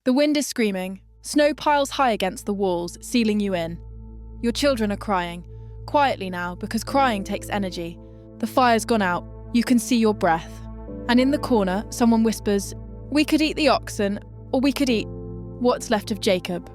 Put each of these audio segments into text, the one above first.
The wind is screaming, snow piles high against the walls, sealing you in. Your children are crying, quietly now because crying takes energy. The fire's gone out, you can see your breath. And in the corner, someone whispers, "We could eat the oxen, or we could eat what's left of Jacob."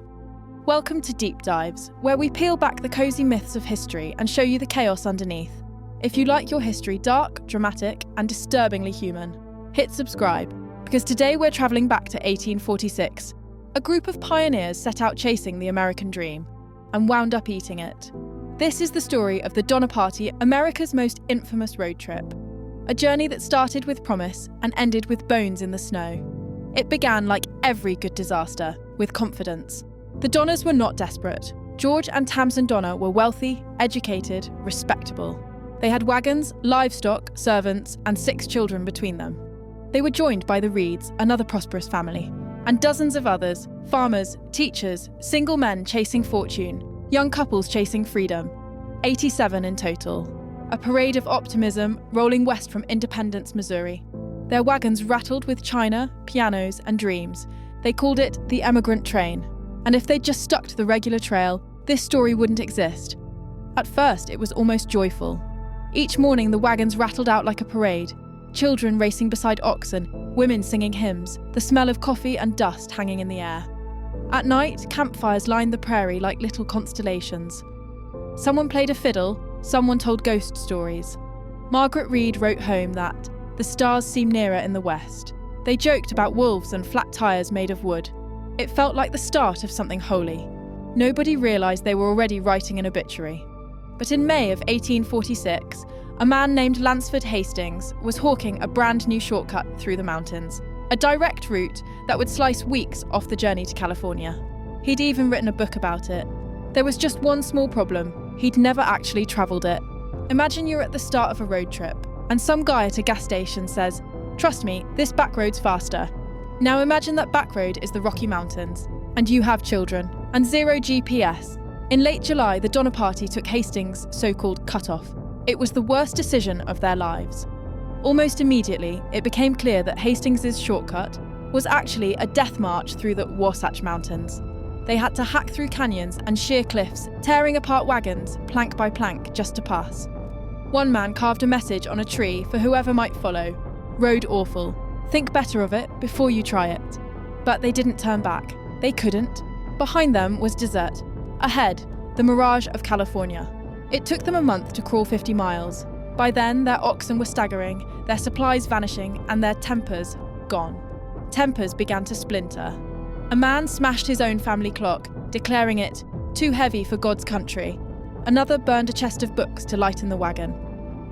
Welcome to Deep Dives, where we peel back the cosy myths of history and show you the chaos underneath. If you like your history dark, dramatic, and disturbingly human, hit subscribe, because today we're travelling back to 1846. A group of pioneers set out chasing the American dream and wound up eating it. This is the story of the Donner Party, America's most infamous road trip. A journey that started with promise and ended with bones in the snow. It began, like every good disaster, with confidence. The Donners were not desperate. George and Tamsin Donner were wealthy, educated, respectable. They had wagons, livestock, servants, and 6 children between them. They were joined by the Reeds, another prosperous family, and dozens of others, farmers, teachers, single men chasing fortune, young couples chasing freedom. 87 in total. A parade of optimism rolling west from Independence, Missouri. Their wagons rattled with china, pianos, and dreams. They called it the emigrant train. And if they'd just stuck to the regular trail, this story wouldn't exist. At first, it was almost joyful. Each morning, the wagons rattled out like a parade. Children racing beside oxen, women singing hymns, the smell of coffee and dust hanging in the air. At night, campfires lined the prairie like little constellations. Someone played a fiddle, someone told ghost stories. Margaret Reed wrote home that the stars seem nearer in the west. They joked about wolves and flat tires made of wood. It felt like the start of something holy. Nobody realised they were already writing an obituary. But in May of 1846, a man named Lansford Hastings was hawking a brand new shortcut through the mountains, a direct route that would slice weeks off the journey to California. He'd even written a book about it. There was just one small problem: he'd never actually travelled it. Imagine you're at the start of a road trip, and some guy at a gas station says, "Trust me, this back road's faster." Now imagine that back road is the Rocky Mountains, and you have children, and 0 GPS. In late July, the Donner Party took Hastings' so-called cut-off. It was the worst decision of their lives. Almost immediately, it became clear that Hastings' shortcut was actually a death march through the Wasatch Mountains. They had to hack through canyons and sheer cliffs, tearing apart wagons, plank by plank, just to pass. One man carved a message on a tree for whoever might follow: "Road awful. Think better of it before you try it." But they didn't turn back. They couldn't. Behind them was desert. Ahead, the mirage of California. It took them a month to crawl 50 miles. By then, their oxen were staggering, their supplies vanishing, and their tempers gone. Tempers began to splinter. A man smashed his own family clock, declaring it too heavy for God's country. Another burned a chest of books to lighten the wagon.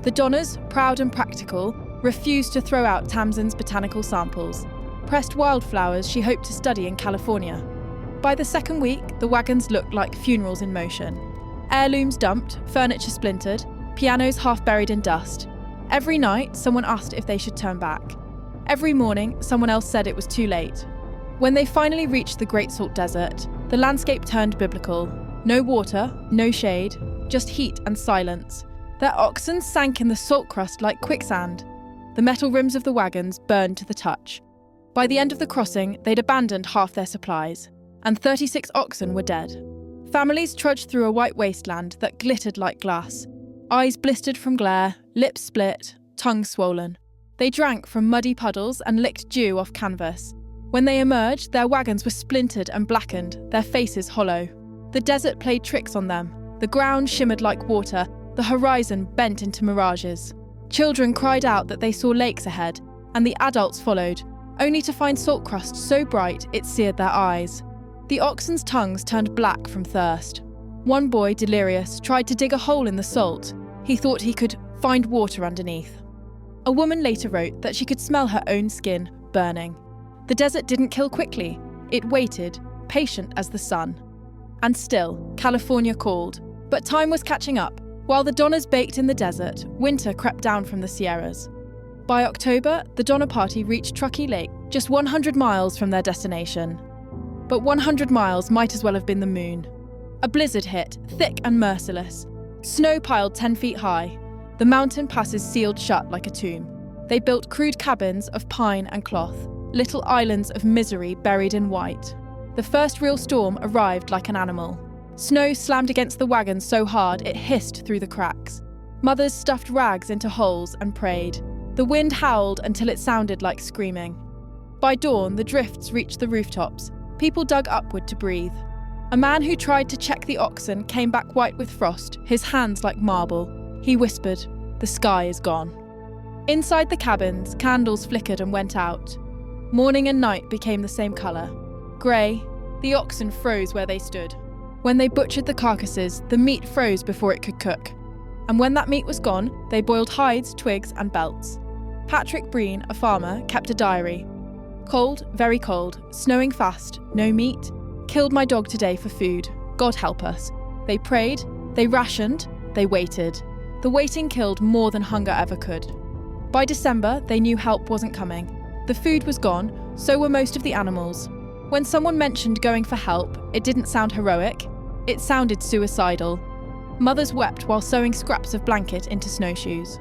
The Donners, proud and practical, refused to throw out Tamsin's botanical samples, pressed wildflowers she hoped to study in California. By the second week, the wagons looked like funerals in motion. Heirlooms dumped, furniture splintered, pianos half buried in dust. Every night, someone asked if they should turn back. Every morning, someone else said it was too late. When they finally reached the Great Salt Desert, the landscape turned biblical. No water, no shade, just heat and silence. Their oxen sank in the salt crust like quicksand. The metal rims of the wagons burned to the touch. By the end of the crossing, they'd abandoned half their supplies, and 36 oxen were dead. Families trudged through a white wasteland that glittered like glass. Eyes blistered from glare, lips split, tongues swollen. They drank from muddy puddles and licked dew off canvas. When they emerged, their wagons were splintered and blackened, their faces hollow. The desert played tricks on them. The ground shimmered like water, the horizon bent into mirages. Children cried out that they saw lakes ahead, and the adults followed, only to find salt crust so bright it seared their eyes. The oxen's tongues turned black from thirst. One boy, delirious, tried to dig a hole in the salt. He thought he could find water underneath. A woman later wrote that she could smell her own skin burning. The desert didn't kill quickly. It waited, patient as the sun. And still, California called. But time was catching up. While the Donners baked in the desert, winter crept down from the Sierras. By October, the Donner Party reached Truckee Lake, just 100 miles from their destination. But 100 miles might as well have been the moon. A blizzard hit, thick and merciless. Snow piled 10 feet high. The mountain passes sealed shut like a tomb. They built crude cabins of pine and cloth. little islands of misery buried in white. The first real storm arrived like an animal. Snow slammed against the wagons so hard it hissed through the cracks. Mothers stuffed rags into holes and prayed. The wind howled until it sounded like screaming. By dawn, the drifts reached the rooftops. People dug upward to breathe. A man who tried to check the oxen came back white with frost, his hands like marble. He whispered, "The sky is gone." Inside the cabins, candles flickered and went out. Morning and night became the same colour. Grey, the oxen froze where they stood. When they butchered the carcasses, the meat froze before it could cook. And when that meat was gone, they boiled hides, twigs and belts. Patrick Breen, a farmer, kept a diary. Cold, very cold, snowing fast, no meat. Killed my dog today for food. God help us. They prayed, they rationed, they waited. The waiting killed more than hunger ever could. By December, they knew help wasn't coming. The food was gone, so were most of the animals. When someone mentioned going for help, it didn't sound heroic. It sounded suicidal. Mothers wept while sewing scraps of blanket into snowshoes.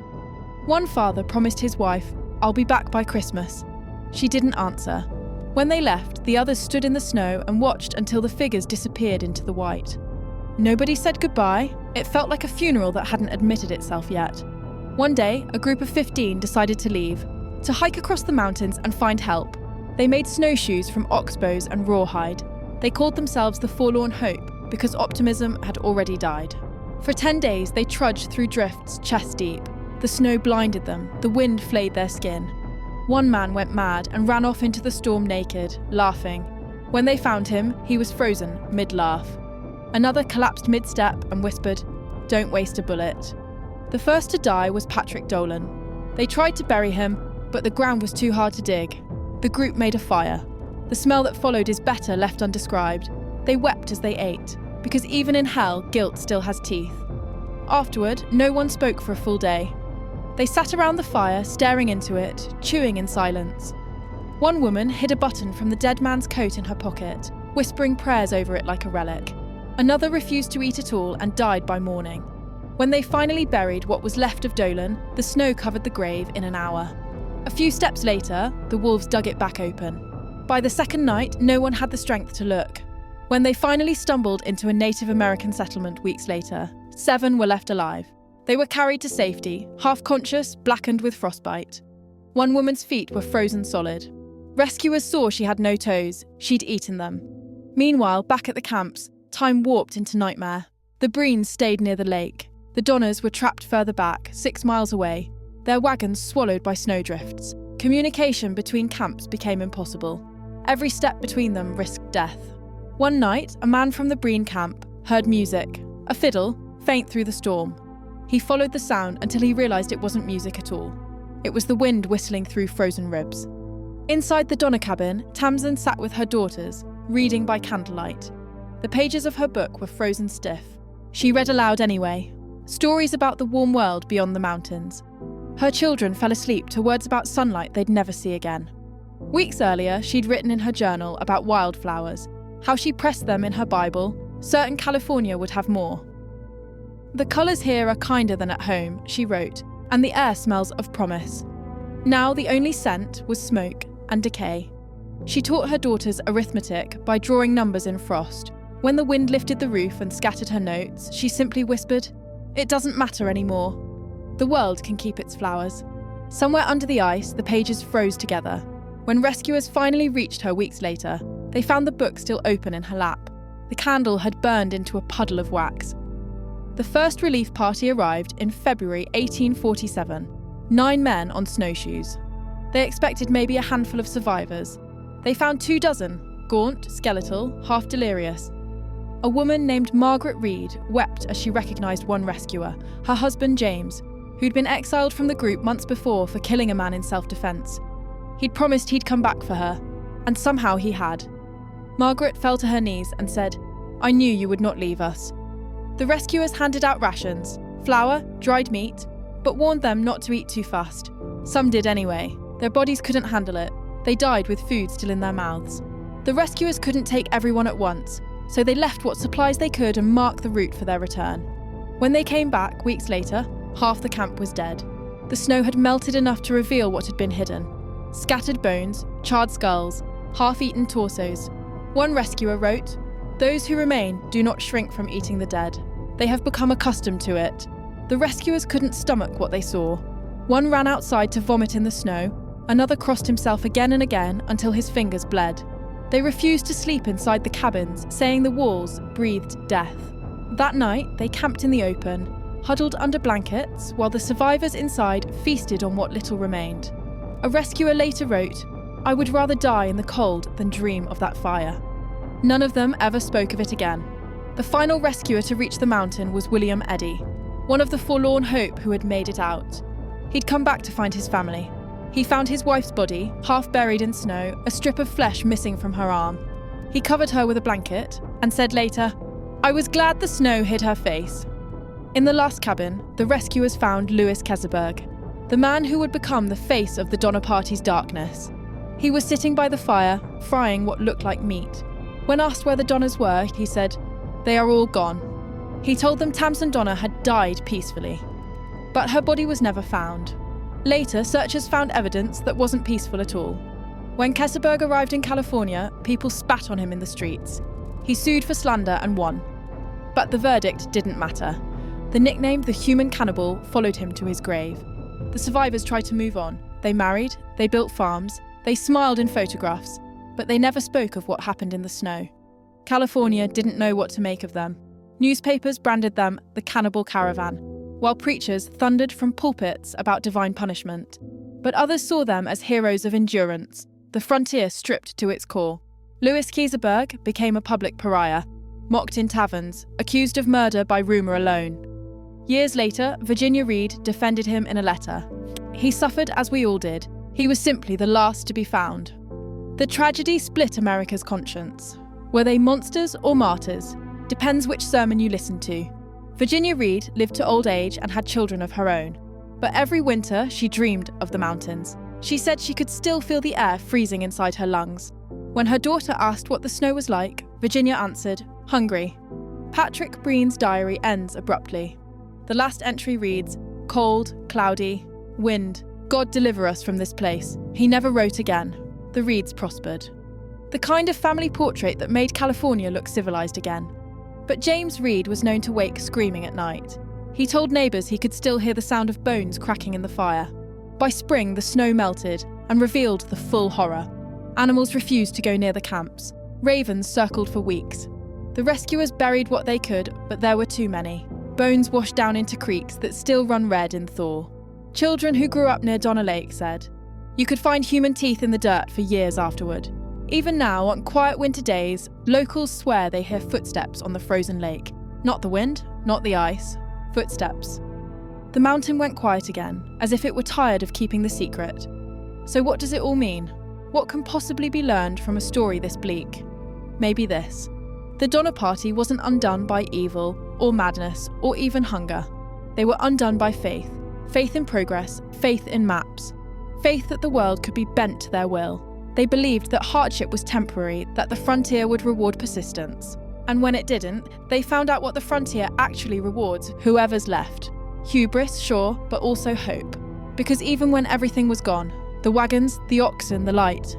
One father promised his wife, "I'll be back by Christmas." She didn't answer. When they left, the others stood in the snow and watched until the figures disappeared into the white. Nobody said goodbye. It felt like a funeral that hadn't admitted itself yet. One day, a group of 15 decided to leave, to hike across the mountains and find help. They made snowshoes from oxbows and rawhide. They called themselves the Forlorn Hope because optimism had already died. For 10 days, they trudged through drifts chest deep. The snow blinded them, the wind flayed their skin. One man went mad and ran off into the storm naked, laughing. When they found him, he was frozen, mid-laugh. Another collapsed mid-step and whispered, "Don't waste a bullet." The first to die was Patrick Dolan. They tried to bury him, but the ground was too hard to dig. The group made a fire. The smell that followed is better left undescribed. They wept as they ate, because even in hell, guilt still has teeth. Afterward, no one spoke for a full day. They sat around the fire, staring into it, chewing in silence. One woman hid a button from the dead man's coat in her pocket, whispering prayers over it like a relic. Another refused to eat at all and died by morning. When they finally buried what was left of Dolan, the snow covered the grave in an hour. A few steps later, the wolves dug it back open. By the second night, no one had the strength to look. When they finally stumbled into a Native American settlement weeks later, 7 were left alive. They were carried to safety, half-conscious, blackened with frostbite. One woman's feet were frozen solid. Rescuers saw she had no toes. She'd eaten them. Meanwhile, back at the camps, time warped into nightmare. The Breens stayed near the lake. The Donners were trapped further back, 6 miles away, their wagons swallowed by snowdrifts. Communication between camps became impossible. Every step between them risked death. One night, a man from the Breen camp heard music, a fiddle, faint through the storm. He followed the sound until he realised it wasn't music at all. It was the wind whistling through frozen ribs. Inside the Donner cabin, Tamsin sat with her daughters, reading by candlelight. The pages of her book were frozen stiff. She read aloud anyway, stories about the warm world beyond the mountains. Her children fell asleep to words about sunlight they'd never see again. Weeks earlier, she'd written in her journal about wildflowers, how she pressed them in her Bible, certain California would have more. "The colours here are kinder than at home," she wrote, "and the air smells of promise." Now the only scent was smoke and decay. She taught her daughters arithmetic by drawing numbers in frost. When the wind lifted the roof and scattered her notes, she simply whispered, "It doesn't matter anymore. The world can keep its flowers." Somewhere under the ice, the pages froze together. When rescuers finally reached her weeks later, they found the book still open in her lap. The candle had burned into a puddle of wax. The first relief party arrived in February 1847, 9 men on snowshoes. They expected maybe a handful of survivors. They found 24, gaunt, skeletal, half delirious. A woman named Margaret Reed wept as she recognised one rescuer, her husband James, who'd been exiled from the group months before for killing a man in self-defence. He'd promised he'd come back for her, and somehow he had. Margaret fell to her knees and said, "I knew you would not leave us." The rescuers handed out rations, flour, dried meat, but warned them not to eat too fast. Some did anyway. Their bodies couldn't handle it. They died with food still in their mouths. The rescuers couldn't take everyone at once, so they left what supplies they could and marked the route for their return. When they came back, weeks later, half the camp was dead. The snow had melted enough to reveal what had been hidden. Scattered bones, charred skulls, half-eaten torsos. One rescuer wrote, "Those who remain do not shrink from eating the dead. They have become accustomed to it." The rescuers couldn't stomach what they saw. One ran outside to vomit in the snow, another crossed himself again and again until his fingers bled. They refused to sleep inside the cabins, saying the walls breathed death. That night, they camped in the open, huddled under blankets, while the survivors inside feasted on what little remained. A rescuer later wrote, "I would rather die in the cold than dream of that fire." None of them ever spoke of it again. The final rescuer to reach the mountain was William Eddy, one of the Forlorn Hope who had made it out. He'd come back to find his family. He found his wife's body, half buried in snow, a strip of flesh missing from her arm. He covered her with a blanket and said later, "I was glad the snow hid her face." In the last cabin, the rescuers found Louis Keseberg, the man who would become the face of the Donner Party's darkness. He was sitting by the fire, frying what looked like meat. When asked where the Donners were, he said, "They are all gone." He told them Tamsin Donner had died peacefully. But her body was never found. Later, searchers found evidence that wasn't peaceful at all. When Keseberg arrived in California, people spat on him in the streets. He sued for slander and won. But the verdict didn't matter. The nickname the Human Cannibal followed him to his grave. The survivors tried to move on. They married, they built farms, they smiled in photographs, but they never spoke of what happened in the snow. California didn't know what to make of them. Newspapers branded them the Cannibal Caravan, while preachers thundered from pulpits about divine punishment. But others saw them as heroes of endurance, the frontier stripped to its core. Louis Keseberg became a public pariah, mocked in taverns, accused of murder by rumour alone. Years later, Virginia Reed defended him in a letter. He suffered as we all did. He was simply the last to be found. The tragedy split America's conscience. Were they monsters or martyrs? Depends which sermon you listen to. Virginia Reed lived to old age and had children of her own. But every winter, she dreamed of the mountains. She said she could still feel the air freezing inside her lungs. When her daughter asked what the snow was like, Virginia answered, "Hungry." Patrick Breen's diary ends abruptly. The last entry reads, "Cold, cloudy, wind. God deliver us from this place." He never wrote again. The Reeds prospered. The kind of family portrait that made California look civilized again. But James Reed was known to wake screaming at night. He told neighbours he could still hear the sound of bones cracking in the fire. By spring, the snow melted and revealed the full horror. Animals refused to go near the camps. Ravens circled for weeks. The rescuers buried what they could, but there were too many. Bones washed down into creeks that still run red in thaw. Children who grew up near Donner Lake said, "You could find human teeth in the dirt for years afterward." Even now, on quiet winter days, locals swear they hear footsteps on the frozen lake. Not the wind, not the ice, footsteps. The mountain went quiet again, as if it were tired of keeping the secret. So what does it all mean? What can possibly be learned from a story this bleak? Maybe this. The Donner Party wasn't undone by evil, or madness, or even hunger. They were undone by faith. Faith in progress, faith in maps. Faith that the world could be bent to their will. They believed that hardship was temporary, that the frontier would reward persistence. And when it didn't, they found out what the frontier actually rewards whoever's left. Hubris, sure, but also hope. Because even when everything was gone, the wagons, the oxen, the light,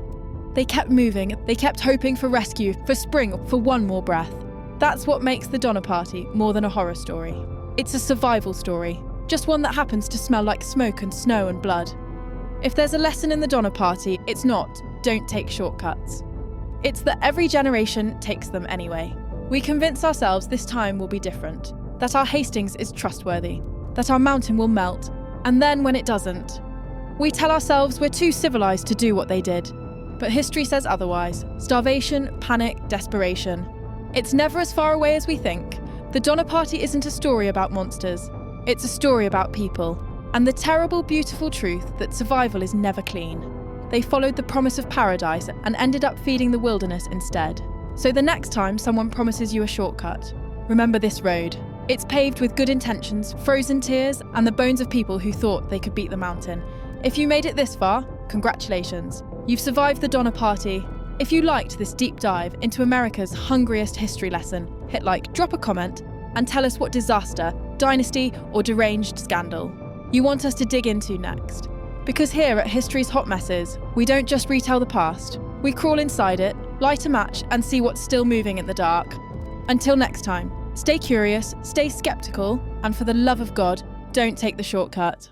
they kept moving, they kept hoping for rescue, for spring, for one more breath. That's what makes the Donner Party more than a horror story. It's a survival story, just one that happens to smell like smoke and snow and blood. If there's a lesson in the Donner Party, it's not, don't take shortcuts. It's that every generation takes them anyway. We convince ourselves this time will be different, that our Hastings is trustworthy, that our mountain will melt, and then when it doesn't, we tell ourselves we're too civilized to do what they did. But history says otherwise. Starvation, panic, desperation. It's never as far away as we think. The Donner Party isn't a story about monsters. It's a story about people. And the terrible, beautiful truth that survival is never clean. They followed the promise of paradise and ended up feeding the wilderness instead. So the next time someone promises you a shortcut, remember this road. It's paved with good intentions, frozen tears, and the bones of people who thought they could beat the mountain. If you made it this far, congratulations. You've survived the Donner Party. If you liked this deep dive into America's hungriest history lesson, hit like, drop a comment, and tell us what disaster, dynasty, or deranged scandal you want us to dig into next. Because here at History's Hot Messes, we don't just retell the past. We crawl inside it, light a match, and see what's still moving in the dark. Until next time, stay curious, stay skeptical, and for the love of God, don't take the shortcut.